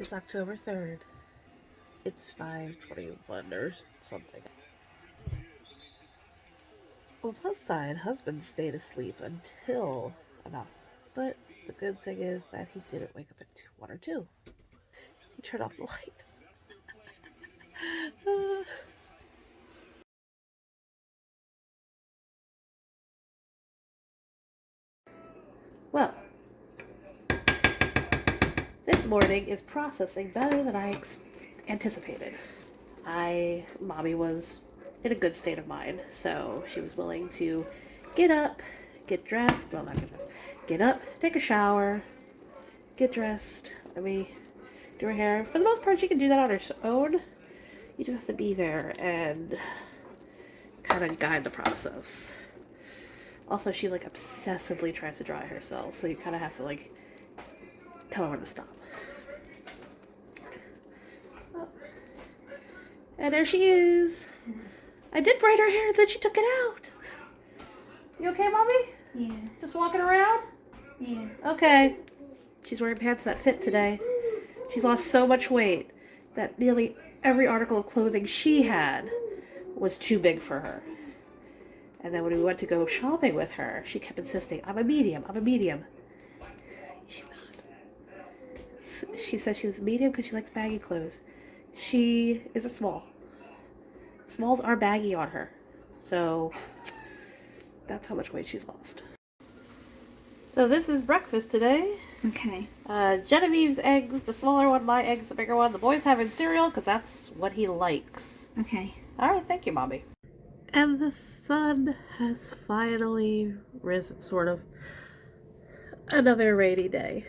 It's October 3rd. It's 5:21 or something. On the plus side, husband stayed asleep until about. But the good thing is that he didn't wake up at 1 or 2. He turned off the light. Well, this morning is processing better than I anticipated. Mommy was in a good state of mind, so she was willing to get up, get dressed. Well, not get dressed. Get up, take a shower, get dressed. Let me do her hair. For the most part, she can do that on her own. You just have to be there and kind of guide the process. Also, she like obsessively tries to dry herself, so you kind of have to like tell her when to stop. Oh. And there she is. I did braid her hair, then she took it out. You okay, Mommy? Yeah. Just walking around? Yeah. Okay. She's wearing pants that fit today. She's lost so much weight that nearly every article of clothing she had was too big for her. And then when we went to go shopping with her, she kept insisting, I'm a medium, I'm a medium. She's not. She said she was medium because she likes baggy clothes. She is a small. Smalls are baggy on her. So that's how much weight she's lost. So this is breakfast today. Okay. Genevieve's eggs, the smaller one, my eggs, the bigger one. The boy's having cereal because that's what he likes. Okay. Alright, thank you, Mommy. And the sun has finally risen, sort of. Another rainy day.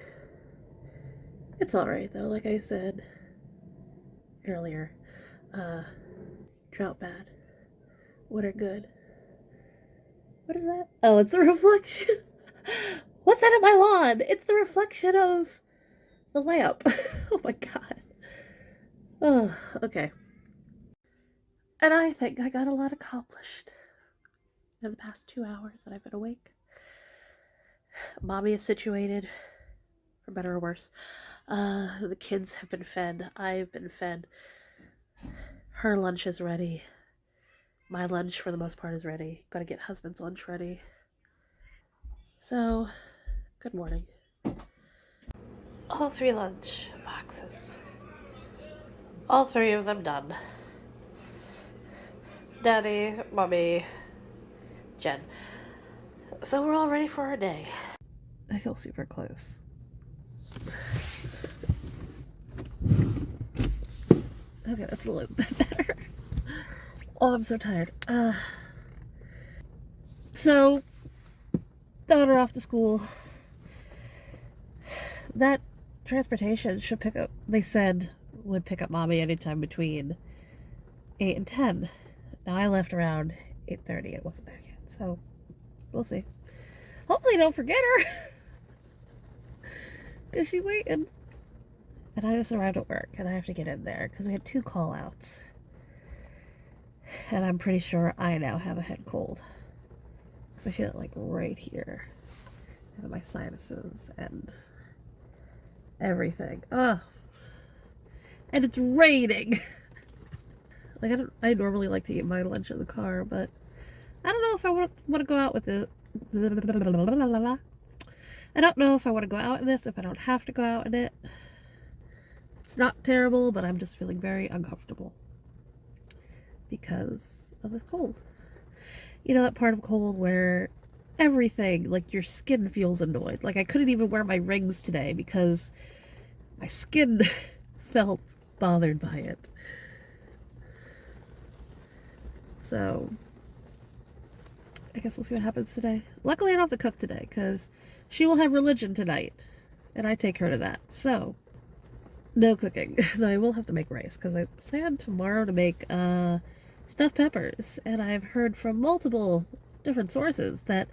It's alright though, like I said earlier. Drought bad. Winter good. What is that? Oh, it's the reflection. What's that at my lawn? It's the reflection of the lamp. Oh my god. Oh, okay. And I think I got a lot accomplished in the past 2 hours that I've been awake. Mommy is situated, for better or worse. The kids have been fed. I've been fed. Her lunch is ready. My lunch, for the most part, is ready. Gotta get husband's lunch ready. So, good morning. All 3 lunch boxes. All 3 of them done. Daddy, Mommy, Jen. So we're all ready for our day. I feel super close. Okay, that's a little bit better. Oh, I'm so tired. So, daughter off to school. That transportation should pick up, they said, would pick up Mommy anytime between 8 and 10. Now I left around 8:30. It wasn't there yet, so we'll see. Hopefully don't forget her. Because she's waiting. And I just arrived at work, and I have to get in there, because we had 2 call-outs. And I'm pretty sure I now have a head cold. Because I feel it, like, right here. And my sinuses, and everything. Ugh. And it's raining. Like, I normally like to eat my lunch in the car, but I don't know if I want to go out with it. I don't know if I want to go out in this, if I don't have to go out in it. It's not terrible, but I'm just feeling very uncomfortable because of this cold. You know, that part of cold where everything, like your skin feels annoyed. Like I couldn't even wear my rings today because my skin felt bothered by it. So I guess we'll see what happens today. Luckily I don't have to cook today because she will have religion tonight and I take her to that. So no cooking. Though I will have to make rice because I plan tomorrow to make stuffed peppers, and I've heard from multiple different sources that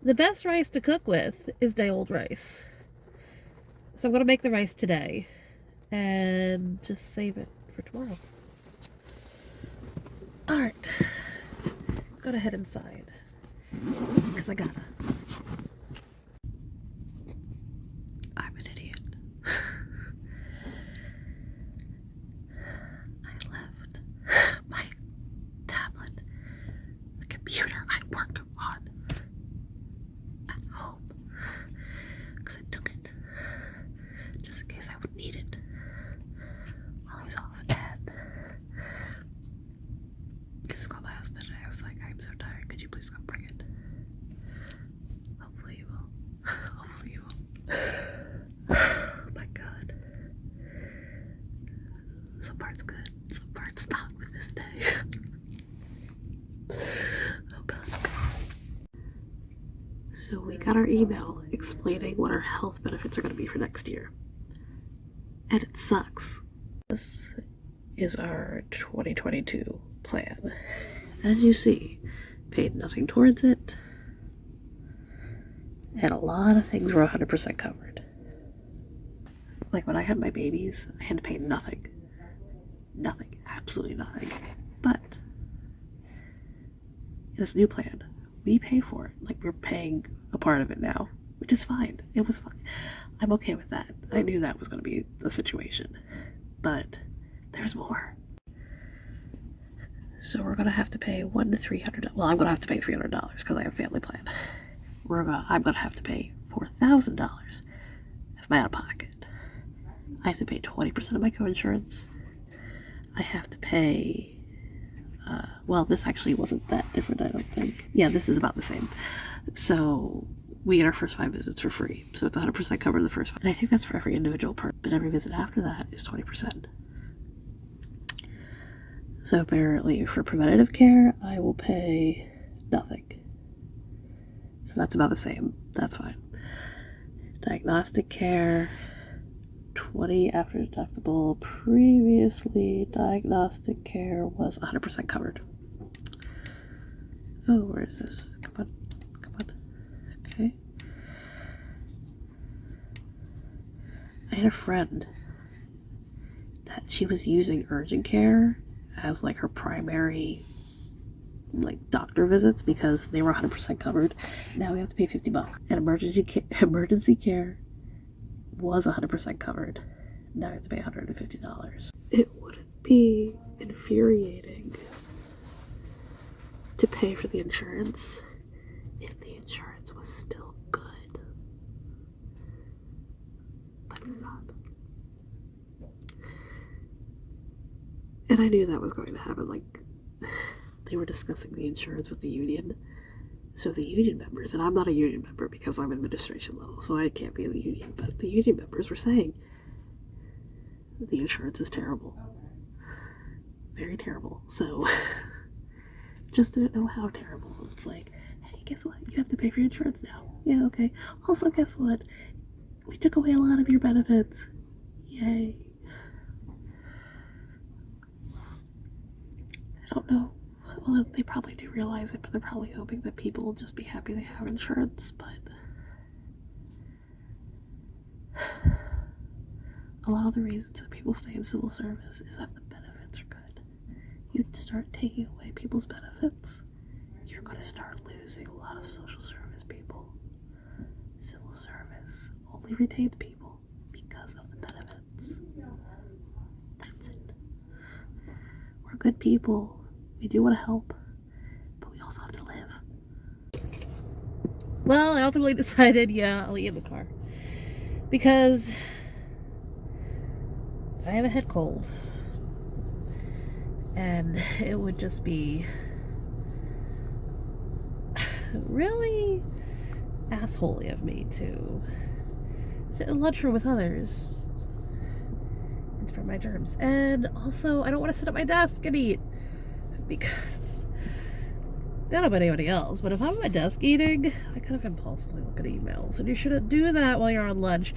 the best rice to cook with is day-old rice. So I'm going to make the rice today and just save it for tomorrow. Alright. Gotta head inside because I gotta. I'm an idiot. Some part's good, some part's not with this day. Oh god, okay. So we got our email explaining what our health benefits are going to be for next year. And it sucks. This is our 2022 plan. As you see, paid nothing towards it. And a lot of things were 100% covered. Like when I had my babies, I had to pay nothing. Nothing. Absolutely nothing. But in this new plan, we pay for it. Like we're paying a part of it now, which is fine. It was fine. I'm okay with that. I knew that was going to be the situation. But there's more. So we're going to have to pay $100 to $300. Well, I'm going to have to pay $300 because I have a family plan. I'm going to have to pay $4,000 as my out-of-pocket. I have to pay 20% of my co-insurance. I have to pay, well, this actually wasn't that different, I don't think. Yeah, this is about the same. So we get our first 5 visits for free. So it's 100% covered the first 5. And I think that's for every individual person. But every visit after that is 20%. So apparently for preventative care, I will pay nothing. So that's about the same. That's fine. Diagnostic care, 20 after deductible. Previously, diagnostic care was 100% covered. Oh, where is this? Come on. Come on. Okay. I had a friend that she was using urgent care as like her primary like doctor visits because they were 100% covered. Now we have to pay $50. And emergency care was 100% covered. Now we have to pay $150. It wouldn't be infuriating to pay for the insurance if the insurance was still good. But it's not. And I knew that was going to happen. Like, they were discussing the insurance with the union. So the union members, and I'm not a union member because I'm administration level, so I can't be in the union, but the union members were saying the insurance is terrible. Very terrible. So just didn't know how terrible. It's like, hey, guess what? You have to pay for your insurance now. Yeah, okay. Also, guess what? We took away a lot of your benefits. Yay. I don't know. Well, they probably do realize it, but they're probably hoping that people will just be happy they have insurance, but a lot of the reasons that people stay in civil service is that the benefits are good. You start taking away people's benefits, you're going to start losing a lot of social service people. Civil service only retains people because of the benefits. That's it. We're good people. We do want to help, but we also have to live. Well, I ultimately decided, yeah, I'll eat in the car. Because I have a head cold. And it would just be really assholey of me to sit in lunch room with others and spread my germs. And also, I don't want to sit at my desk and eat. Because I don't know about anybody else, but if I'm at my desk eating, I kind of impulsively look at emails, and you shouldn't do that while you're on lunch.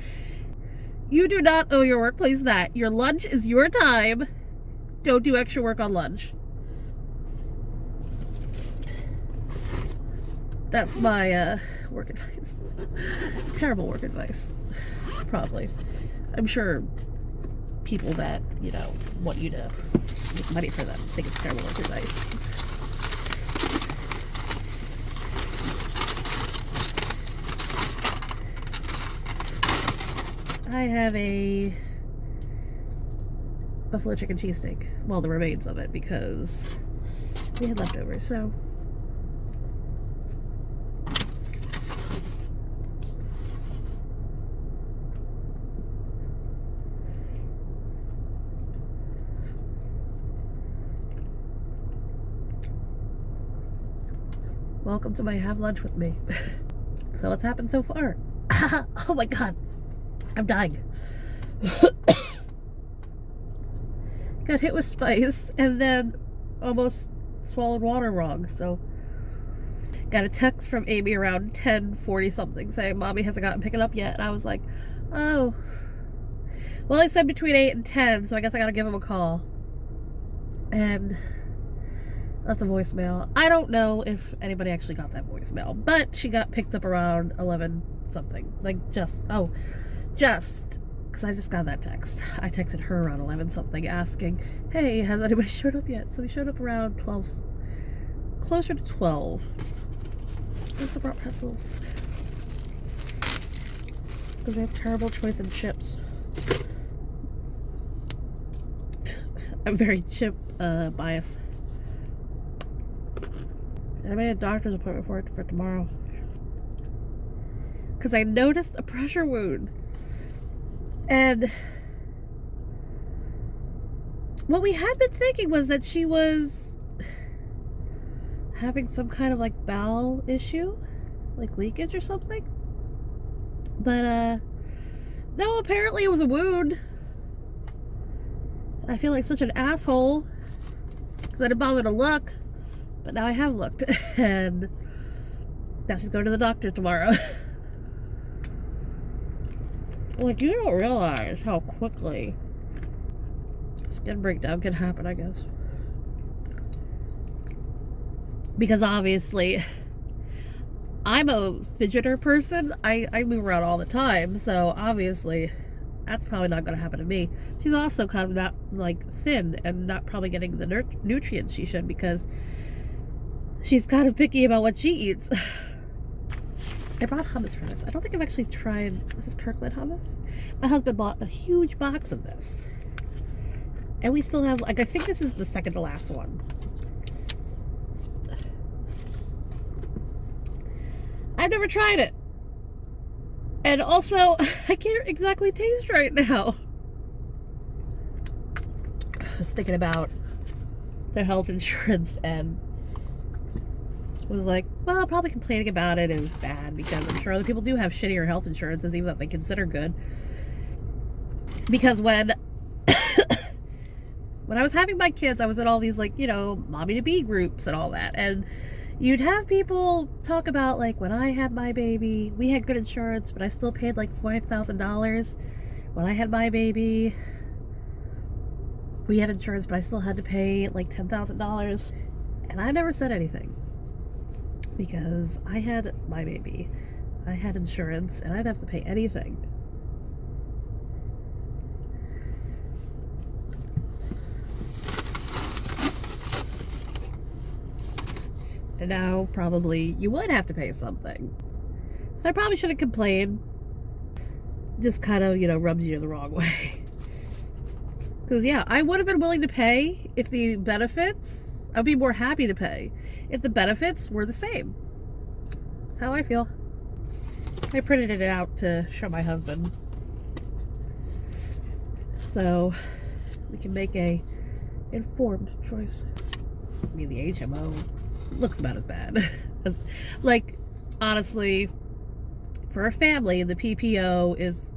You do not owe your workplace that. Your lunch is your time. Don't do extra work on lunch. That's my work advice. Terrible work advice. Probably. I'm sure people that, you know, want you to make money for them think it's terrible work advice. I have a buffalo chicken cheesesteak. Well, the remains of it, because we had leftovers, so. Welcome to my have lunch with me. So what's happened so far? Oh my god. I'm dying. Because got hit with spice and then almost swallowed water wrong. So got a text from Amy around 10:40 something saying Mommy hasn't gotten pick it up yet. And I was like, oh. Well, I said between 8 and 10, so I guess I gotta give him a call. And left a voicemail. I don't know if anybody actually got that voicemail, but she got picked up around 11 something. Like just because I just got that text. I texted her around 11 something asking, hey, has anybody showed up yet? So we showed up around 12, closer to 12. Where's the brought pretzels? Because they have terrible choice in chips. I'm very chip biased. I made a doctor's appointment for tomorrow. Because I noticed a pressure wound. And what we had been thinking was that she was having some kind of like bowel issue, like leakage or something. But no, apparently it was a wound. I feel like such an asshole because I didn't bother to look. But now I have looked, and now she's going to the doctor tomorrow. Like, you don't realize how quickly skin breakdown can happen, I guess. Because obviously, I'm a fidgeter person. I move around all the time, so obviously, that's probably not going to happen to me. She's also kind of not, like, thin and not probably getting the nutrients she should because she's kind of picky about what she eats. I brought hummus for this. I don't think I've actually tried. This is Kirkland hummus. My husband bought a huge box of this. And we still have, like, I think this is the second to last one. I've never tried it. And also, I can't exactly taste right now. I was thinking about their health insurance and was like, well, probably complaining about it is bad because I'm sure other people do have shittier health insurances, even though they consider good. Because when I was having my kids, I was in all these, like, you know, mommy to be groups and all that. And you'd have people talk about, like, when I had my baby, we had good insurance, but I still paid like $5,000. When I had my baby, we had insurance, but I still had to pay like $10,000. And I never said anything. Because I had my baby, I had insurance, and I didn't have to pay anything. And now, probably, you would have to pay something. So I probably shouldn't complain. Just kind of, you know, rubs you the wrong way. Because, yeah, I would have been willing to pay if the benefits, I'd be more happy to pay if the benefits were the same. That's how I feel. I printed it out to show my husband. So we can make a informed choice. I mean, the HMO looks about as bad as, like, honestly, for a family, the PPO is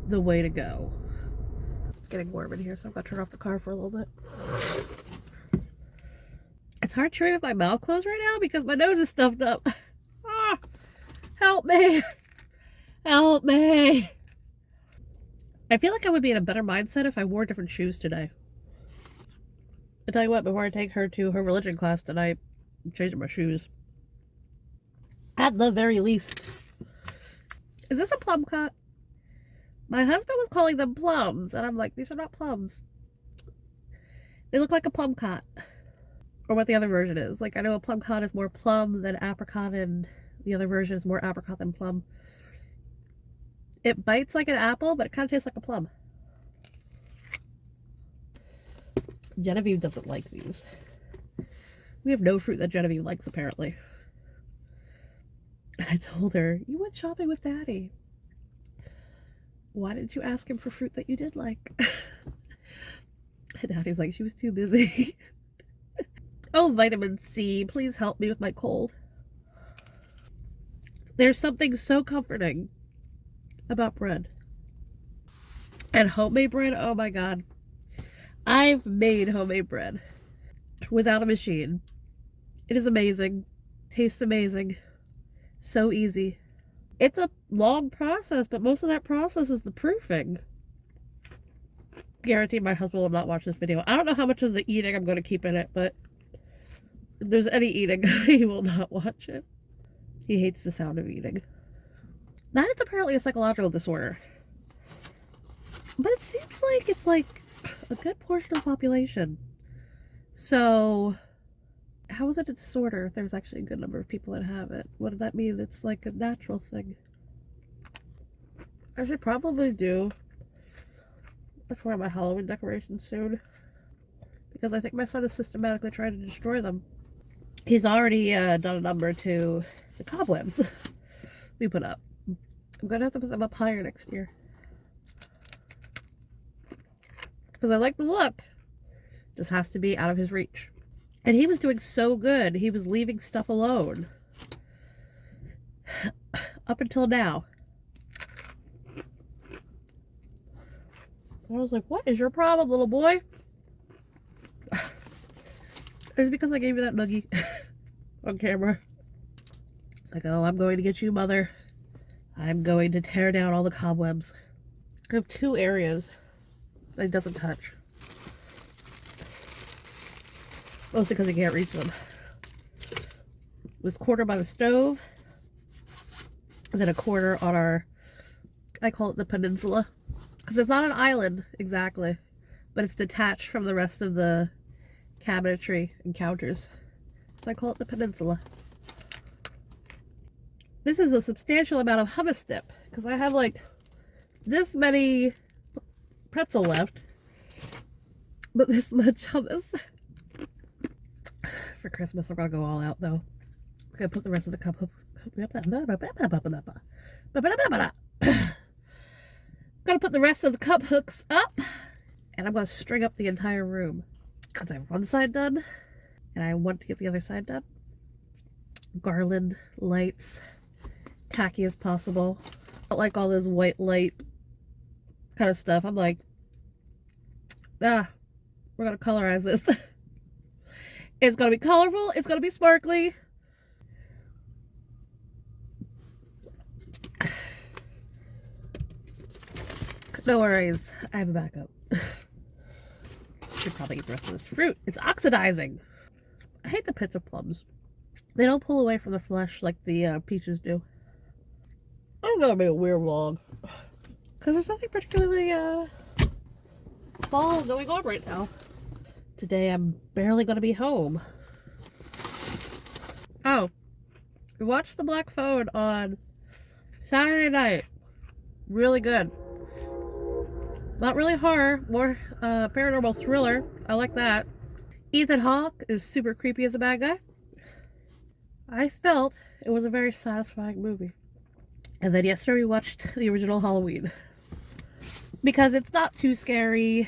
the way to go. It's getting warm in here, so I'm gonna turn off the car for a little bit. It's hard chewing with my mouth closed right now because my nose is stuffed up. Ah, help me. Help me. I feel like I would be in a better mindset if I wore different shoes today. I'll tell you what, before I take her to her religion class tonight, I'm changing my shoes. At the very least. Is this a plum cut? My husband was calling them plums, and I'm like, these are not plums. They look like a plum cut. Or what the other version is. Like, I know a plum cod is more plum than apricot, and the other version is more apricot than plum. It bites like an apple, but it kind of tastes like a plum. Genevieve doesn't like these. We have no fruit that Genevieve likes, apparently. And I told her, you went shopping with Daddy. Why didn't you ask him for fruit that you did like? And Daddy's like, she was too busy. Oh, vitamin C, please help me with my cold. There's something so comforting about bread. And homemade bread, oh my God. I've made homemade bread without a machine. It is amazing. Tastes amazing. So easy. It's a long process, but most of that process is the proofing. Guarantee my husband will not watch this video. I don't know how much of the eating I'm going to keep in it, but if there's any eating, he will not watch it. He hates the sound of eating. That is apparently a psychological disorder. But it seems like it's like a good portion of the population. So, how is it a disorder if there's actually a good number of people that have it? What does that mean? It's like a natural thing. I should probably do for my Halloween decorations soon, because I think my son is systematically trying to destroy them. He's already done a number to the cobwebs we put up. I'm gonna have to put them up higher next year because I like the look. Just has to be out of his reach. And he was doing so good. He was leaving stuff alone up until now. I was like, what is your problem, little boy? It's because I gave you that nuggie on camera. It's like, oh, I'm going to get you, mother. I'm going to tear down all the cobwebs. I have 2 areas that he doesn't touch. Mostly because he can't reach them. This corner by the stove. And then a corner on our, I call it the peninsula. Because it's not an island, exactly. But it's detached from the rest of the cabinetry and counters. So I call it the peninsula. This is a substantial amount of hummus dip. Because I have like this many pretzel left. But this much hummus. For Christmas, I'm going to go all out though. I'm going to put the rest of the cup Gonna put the rest of the cup hooks up, and I'm gonna string up the entire room because I have one side done and I want to get the other side done. Garland, lights, tacky as possible. I don't like all this white light kind of stuff. I'm like, we're gonna colorize this. It's gonna be colorful, it's gonna be sparkly. No worries, I have a backup. Should probably eat the rest of this fruit. It's oxidizing. I hate the pits of plums. They don't pull away from the flesh like the peaches do. I'm gonna be a weird vlog. Because there's nothing particularly fall going on right now. Today I'm barely gonna be home. Oh, we watched The Black Phone on Saturday night. Really good. Not really horror, more paranormal thriller. I like that. Ethan Hawke is super creepy as a bad guy. I felt it was a very satisfying movie. And then yesterday we watched the original Halloween. Because it's not too scary.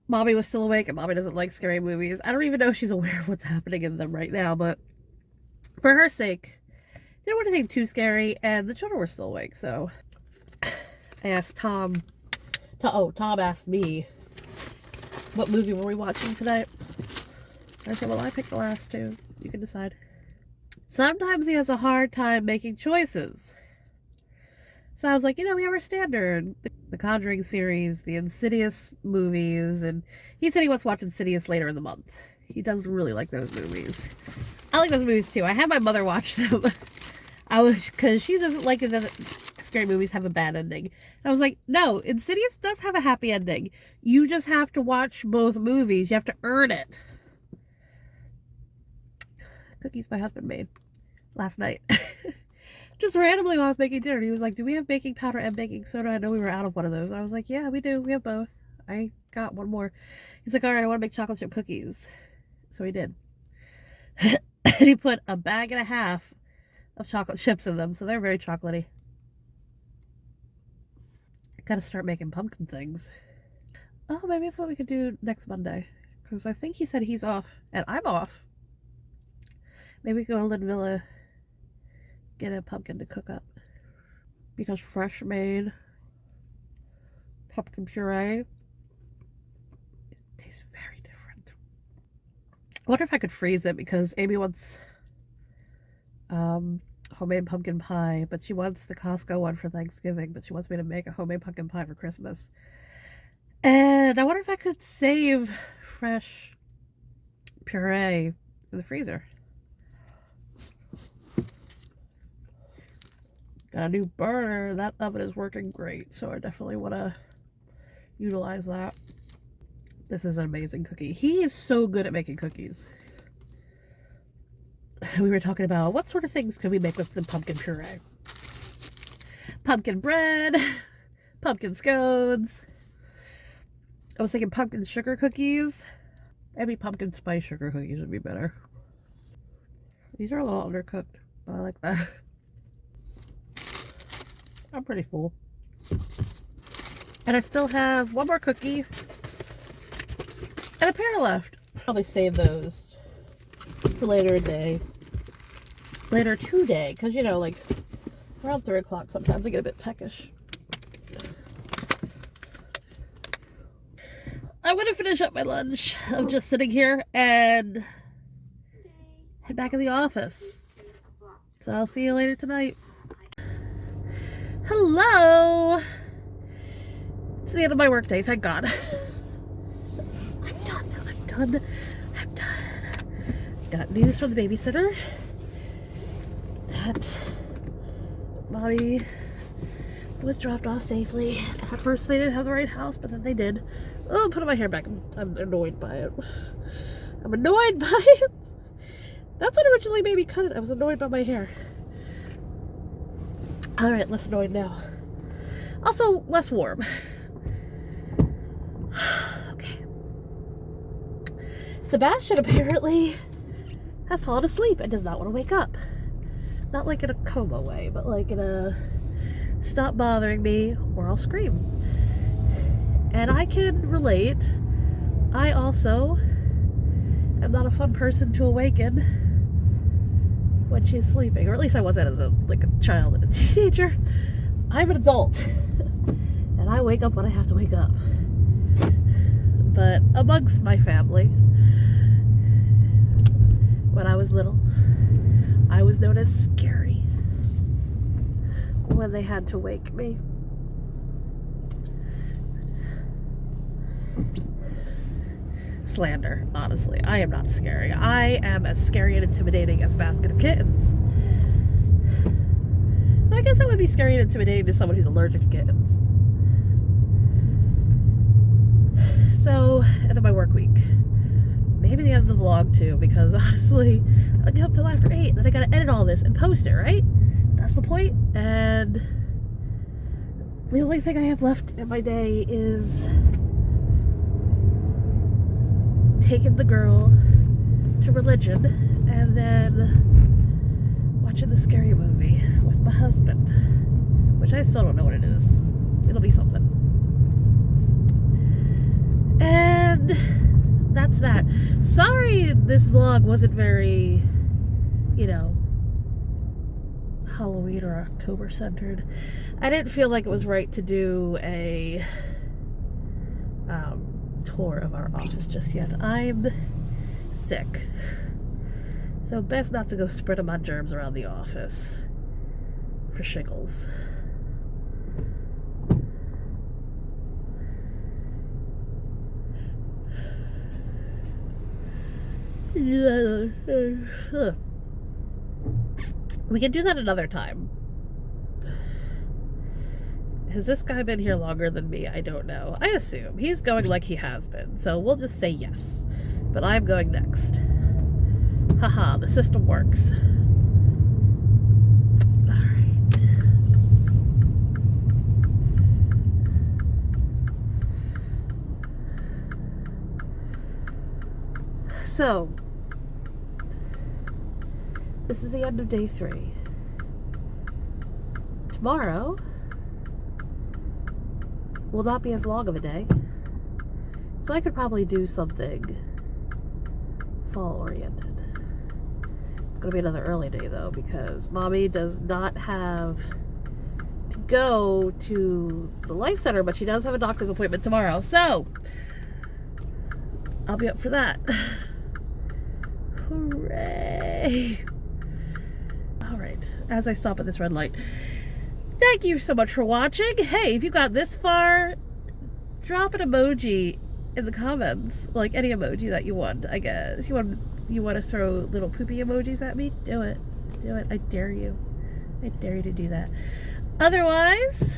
Mommy was still awake and Mommy doesn't like scary movies. I don't even know if she's aware of what's happening in them right now, but for her sake, they didn't want anything too scary and the children were still awake, so I asked Tom asked me, what movie were we watching tonight? I said, well, I picked the last 2. You can decide. Sometimes he has a hard time making choices. So I was like, we have our standard. The Conjuring series, the Insidious movies, and he said he wants to watch Insidious later in the month. He doesn't really like those movies. I like those movies too. I had my mother watch them. Because she doesn't like it that scary movies have a bad ending. And I was like, no, Insidious does have a happy ending. You just have to watch both movies. You have to earn it. Cookies my husband made last night. Just randomly while I was making dinner. He was like, do we have baking powder and baking soda? I know we were out of one of those. I was like, yeah, we do. We have both. I got one more. He's like, all right, I want to make chocolate chip cookies. So he did. And he put a bag and a half of chocolate chips in them, so they're very chocolatey. I gotta start making pumpkin things. Oh, maybe that's what we could do next Monday. Because I think he said he's off, and I'm off. Maybe we go to Lynn Villa, get a pumpkin to cook up. Because fresh made pumpkin puree tastes very different. I wonder if I could freeze it, because Amy wants homemade pumpkin pie, but she wants the Costco one for Thanksgiving, but she wants me to make a homemade pumpkin pie for Christmas. And I wonder if I could save fresh puree in the freezer. Got a new burner. That oven is working great, so I definitely want to utilize that. This is an amazing cookie. He is so good at making cookies. We were talking about what sort of things could we make with the pumpkin puree. Pumpkin bread, pumpkin scones. I was thinking pumpkin sugar cookies. Maybe pumpkin spice sugar cookies would be better. These are a little undercooked, but I like that. I'm pretty full. And I still have one more cookie and a pear left. Probably save those for later today. Later today, because you know, like around 3 o'clock sometimes I get a bit peckish. I'm gonna finish up my lunch. I'm just sitting here and head back in the office. So I'll see you later tonight. Hello! It's the end of my workday, thank God. I'm done. Got news from the babysitter that Mommy was dropped off safely. At first they didn't have the right house, but then they did. Oh, I'm putting my hair back. I'm annoyed by it. I'm annoyed by it. That's what originally made me cut it. I was annoyed by my hair. Alright, less annoyed now. Also, less warm. Okay. Sebastian apparently has fallen asleep and does not want to wake up. Not like in a coma way, but like in a stop bothering me or I'll scream. And I can relate. I also am not a fun person to awaken when she's sleeping, or at least I wasn't as a child and a teenager. I'm an adult and I wake up when I have to wake up. But amongst my family, when I was little, I was known as scary when they had to wake me. Slander, honestly. I am not scary. I am as scary and intimidating as a basket of kittens. I guess that would be scary and intimidating to someone who's allergic to kittens. So, end of my work week. Maybe the end of the vlog too, because honestly, I get up till after 8, then I gotta edit all this and post it, right? That's the point. And the only thing I have left in my day is taking the girl to religion and then watching the scary movie with my husband, which I still don't know what it is. It'll be something. And that's that. Sorry this vlog wasn't very, you know, Halloween or October centered. I didn't feel like it was right to do a tour of our office just yet. I'm sick, so best not to go spreading my germs around the office for shiggles. We can do that another time. Has this guy been here longer than me? I don't know. I assume. He's going like he has been, so we'll just say yes. But I'm going next. Haha, the system works. Alright. So, this is the end of day 3. Tomorrow will not be as long of a day, so I could probably do something fall oriented. It's gonna be another early day though, because Mommy does not have to go to the Life Center, but she does have a doctor's appointment tomorrow. So I'll be up for that. Hooray! Alright, as I stop at this red light, thank you so much for watching. Hey, if you got this far, drop an emoji in the comments, like any emoji that you want, I guess. You want to throw little poopy emojis at me? Do it. Do it. I dare you. I dare you to do that. Otherwise,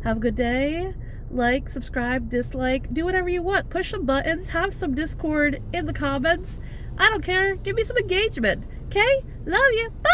have a good day. Like, subscribe, dislike, do whatever you want. Push some buttons, have some Discord in the comments. I don't care. Give me some engagement. Okay? Love you. Bye!